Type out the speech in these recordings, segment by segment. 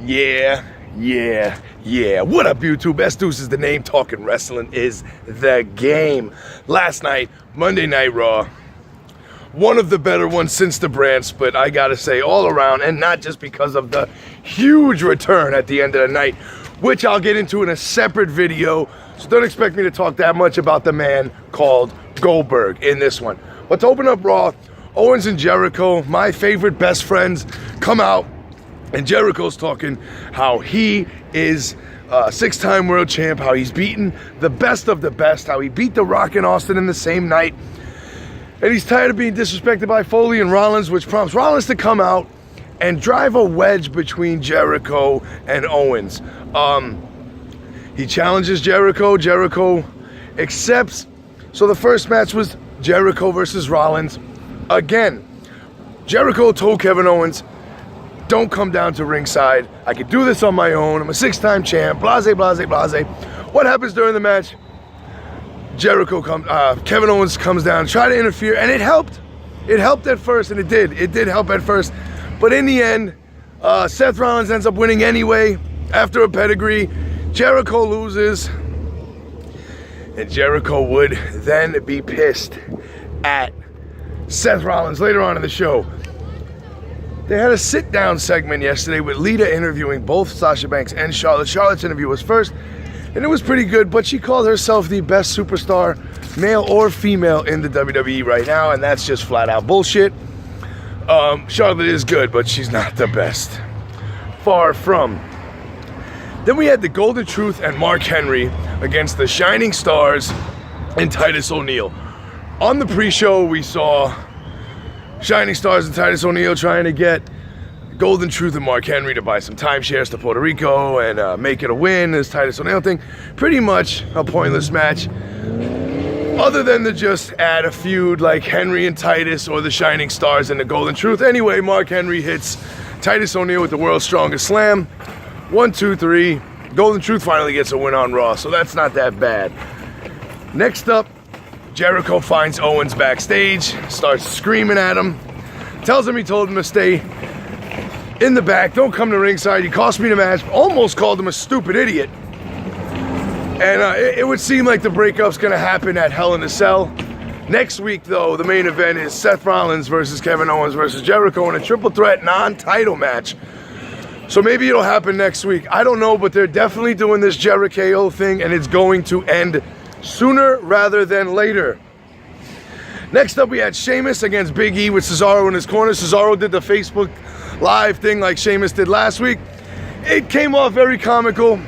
Yeah. What up, YouTube? S-Deuce is the name. Talking wrestling is the game. Last night, Monday Night Raw. One of the better ones since the brand split, I gotta say, all around, and not just because of the huge return at the end of the night, which I'll get into in a separate video, so don't expect me to talk that much about the man called Goldberg in this one. But to open up Raw, Owens and Jericho, my favorite best friends, come out, and Jericho's talking how he is a six-time world champ, how he's beaten the best of the best, how he beat The Rock and Austin in the same night. And he's tired of being disrespected by Foley and Rollins, which prompts Rollins to come out and drive a wedge between Jericho and Owens. He challenges Jericho. Jericho accepts. So the first match was Jericho versus Rollins. Again, Jericho told Kevin Owens, don't come down to ringside. I can do this on my own. I'm a six-time champ. Blase. What happens during the match? Kevin Owens comes down, try to interfere, and it helped. It helped at first, and it did. It did help at first. But in the end, Seth Rollins ends up winning anyway after a pedigree. Jericho loses. And Jericho would then be pissed at Seth Rollins later on in the show. They had a sit-down segment yesterday with Lita interviewing both Sasha Banks and Charlotte. Charlotte's interview was first, and it was pretty good, but she called herself the best superstar, male or female, in the WWE right now, and that's just flat-out bullshit. Charlotte is good, but she's not the best. Far from. Then we had the Golden Truth and Mark Henry against the Shining Stars and Titus O'Neil. On the pre-show, we saw Shining Stars and Titus O'Neil trying to get Golden Truth and Mark Henry to buy some timeshares to Puerto Rico and make it a win, this Titus O'Neil thing. Pretty much a pointless match, other than to just add a feud like Henry and Titus or the Shining Stars and the Golden Truth. Anyway, Mark Henry hits Titus O'Neil with the world's strongest slam. 1, 2, 3. Golden Truth finally gets a win on Raw, so that's not that bad. Next up, Jericho finds Owens backstage, starts screaming at him, tells him he told him to stay in the back, don't come to ringside, he cost me the match, almost called him a stupid idiot. And it would seem like the breakup's gonna happen at Hell in a Cell. Next week, though, the main event is Seth Rollins versus Kevin Owens versus Jericho in a triple threat non-title match. So maybe it'll happen next week. I don't know, but they're definitely doing this Jericho thing, and it's going to end sooner rather than later. Next up, we had Sheamus against Big E with Cesaro in his corner. Cesaro did the Facebook Live thing like Sheamus did last week. It came off very comical,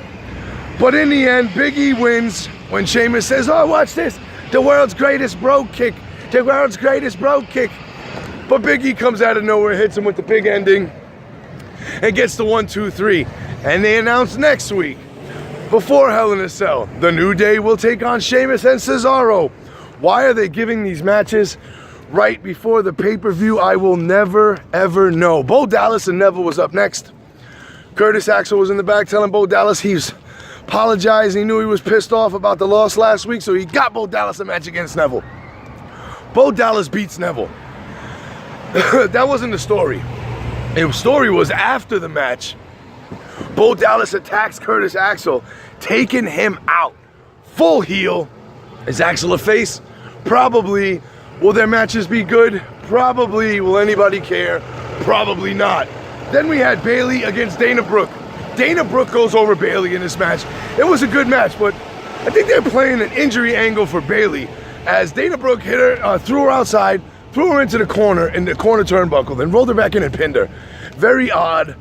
but in the end, Big E wins when Sheamus says, oh, watch this, the world's greatest bro kick, the world's greatest bro kick. But Big E comes out of nowhere, hits him with the big ending, and gets the 1, 2, 3. And they announce next week, before Hell in a Cell, the New Day will take on Sheamus and Cesaro. Why are they giving these matches right before the pay-per-view? I will never, ever know. Bo Dallas and Neville was up next. Curtis Axel was in the back telling Bo Dallas he's apologized. He knew he was pissed off about the loss last week, so he got Bo Dallas a match against Neville. Bo Dallas beats Neville. That wasn't the story. The story was after the match, Bo Dallas attacks Curtis Axel, taking him out. Full heel. Is Axel a face? Probably. Will their matches be good? Probably. Will anybody care? Probably not. Then we had Bayley against Dana Brooke. Dana Brooke goes over Bayley in this match. It was a good match, but I think they're playing an injury angle for Bayley, as Dana Brooke hit her, threw her outside, threw her into the corner turnbuckle, then rolled her back in and pinned her. Very odd.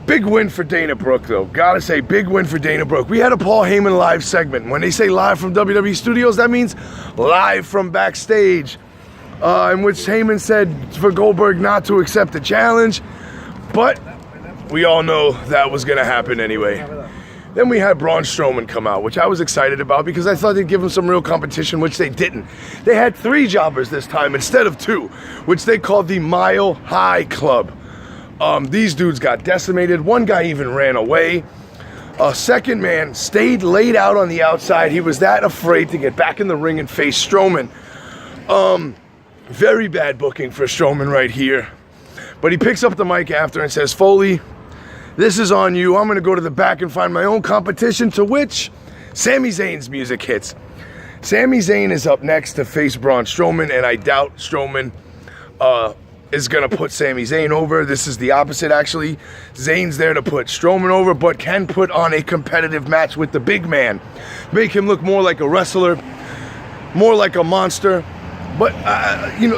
Big win for Dana Brooke, though. Gotta say, big win for Dana Brooke. We had a Paul Heyman live segment. When they say live from WWE Studios, that means live from backstage, in which Heyman said for Goldberg not to accept the challenge. But we all know that was going to happen anyway. Then we had Braun Strowman come out, which I was excited about because I thought they'd give him some real competition, which they didn't. They had 3 jobbers this time instead of 2, which they called the Mile High Club. These dudes got decimated. One guy even ran away. A second man stayed laid out on the outside. He was that afraid to get back in the ring and face Strowman. Very bad booking for Strowman right here. But he picks up the mic after and says, Foley, This is on you. I'm gonna go to the back and find my own competition, to which Sami Zayn's music hits. Sami Zayn is up next to face Braun Strowman, and I doubt Strowman is gonna put Sami Zayn over. This is the opposite, actually. Zayn's there to put Strowman over, but can put on a competitive match with the big man. Make him look more like a wrestler, more like a monster, but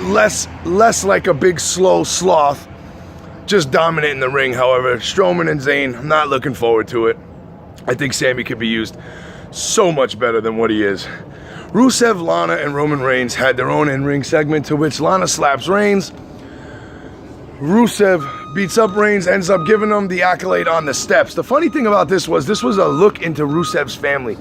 less like a big slow sloth, just dominant in the ring. However, Strowman and Zayn, I'm not looking forward to it. I think Sami could be used so much better than what he is. Rusev, Lana, and Roman Reigns had their own in-ring segment, to which Lana slaps Reigns. Rusev beats up Reigns, ends up giving him the accolade on the steps. The funny thing about this was a look into Rusev's family.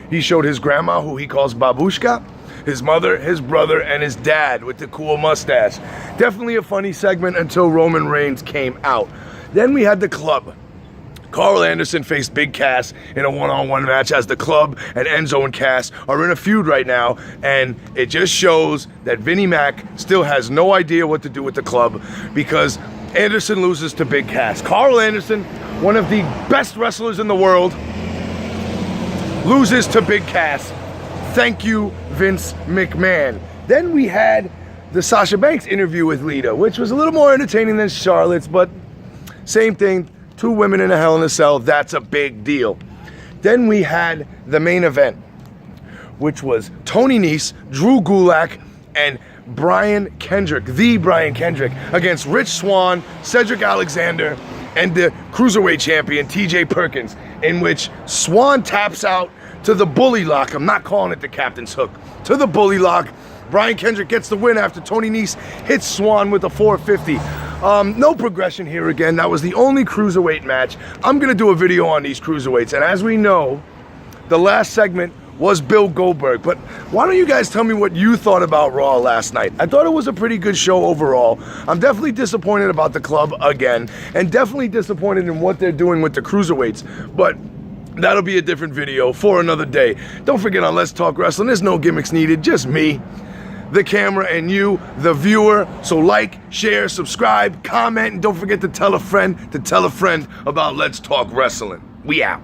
He showed his grandma, who he calls Babushka, his mother, his brother, and his dad with the cool mustache. Definitely a funny segment until Roman Reigns came out. Then we had the Club. Carl Anderson faced Big Cass in a one-on-one match, as the Club and Enzo and Cass are in a feud right now, and it just shows that Vinnie Mac still has no idea what to do with the Club, because Anderson loses to Big Cass. Carl Anderson, one of the best wrestlers in the world, loses to Big Cass. Thank you, Vince McMahon. Then we had the Sasha Banks interview with Lita, which was a little more entertaining than Charlotte's, but same thing. 2 women in a Hell in a Cell, that's a big deal. Then we had the main event, which was Tony Nese, Drew Gulak, and Brian Kendrick, the Brian Kendrick, against Rich Swann, Cedric Alexander, and the Cruiserweight champion, TJ Perkins, in which Swann taps out to the bully lock. I'm not calling it the captain's hook. To the bully lock. Brian Kendrick gets the win after Tony Nese hits Swann with a 450. No progression here again. That was the only Cruiserweight match. I'm going to do a video on these Cruiserweights. And as we know, the last segment was Bill Goldberg. But why don't you guys tell me what you thought about Raw last night? I thought it was a pretty good show overall. I'm definitely disappointed about the Club again. And definitely disappointed in what they're doing with the Cruiserweights. But that'll be a different video for another day. Don't forget, on Let's Talk Wrestling, there's no gimmicks needed. Just me, the camera, and you, the viewer. So like, share, subscribe, comment, and don't forget to tell a friend about Let's Talk Wrestling. We out.